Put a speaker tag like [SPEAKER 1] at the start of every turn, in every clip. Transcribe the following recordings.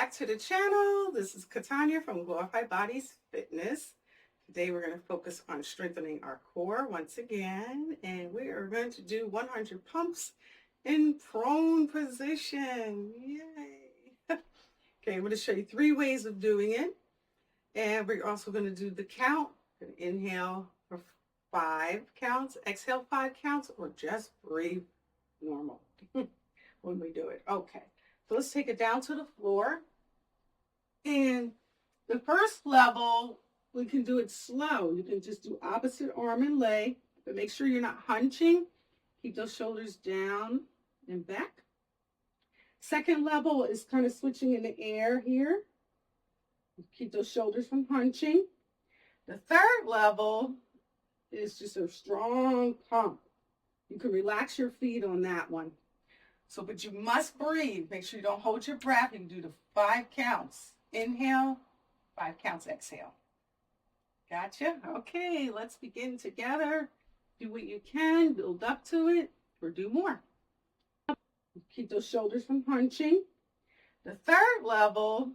[SPEAKER 1] back to the channel. This is Katonya from Glorified Bodies Fitness. Today we're going to focus on strengthening our core once again, and we are going to do 100 pumps in prone position. Yay! Okay, I'm going to show you 3 ways of doing it, and we're also going to do the count. Inhale for 5 counts, exhale 5 counts, or just breathe normal when we do it. Okay. So let's take it down to the floor. And the first level, we can do it slow. You can just do opposite arm and leg, but make sure you're not hunching. Keep those shoulders down and back. Second level is kind of switching in the air here. Keep those shoulders from hunching. The third level is just a strong pump. You can relax your feet on that one. So, but you must breathe. Make sure you don't hold your breath. You can do the 5 counts. Inhale, 5 counts, exhale. Gotcha? Okay, let's begin together. Do what you can, build up to it, or do more. Keep those shoulders from hunching. The third level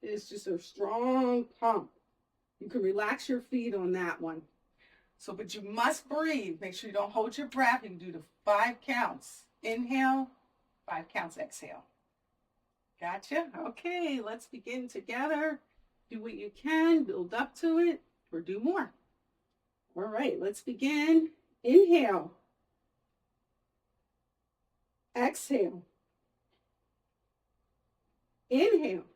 [SPEAKER 1] is just a strong pump. You can relax your feet on that one. So, but you must breathe. Make sure you don't hold your breath. You can do the 5 counts. Inhale, 5 counts, exhale. Gotcha? Okay, let's begin together. Do what you can, build up to it, or do more. All right, let's begin. Inhale. Exhale. Inhale.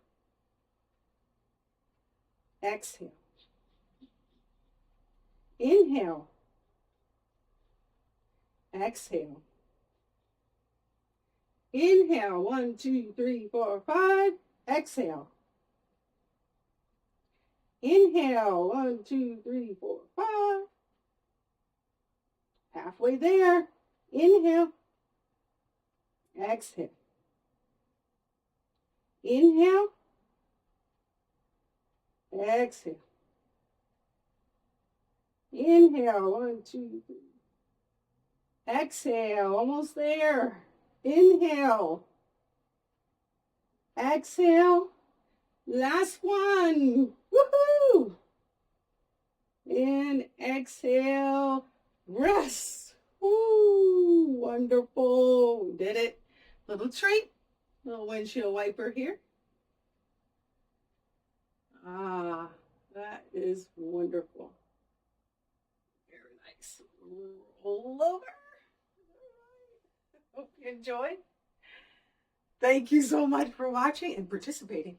[SPEAKER 1] Exhale. Inhale. Exhale. Inhale, 1, 2, 3, 4, 5. Exhale. Inhale, 1, 2, 3, 4, 5. Halfway there. Inhale. Exhale. Inhale. Exhale. Inhale, 1, 2, 3. Exhale, almost there. Inhale. Exhale. Last one. Woohoo! And exhale. Rest. Woo! Wonderful. We did it. Little treat. Little windshield wiper here. Ah, that is wonderful. Very nice. Roll over. Hope you enjoyed. Thank you so much for watching and participating.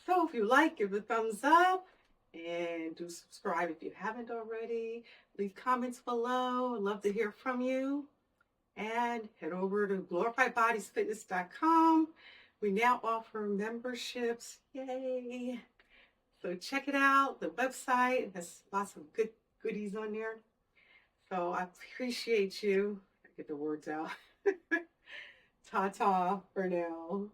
[SPEAKER 1] So if you like, give a thumbs up and do subscribe if you haven't already. Leave comments below. I'd love to hear from you. And head over to glorifiedbodiesfitness.com. We now offer memberships. Yay! So check it out. The website has lots of good goodies on there. So I appreciate you. I get the words out. Ta-ta for now.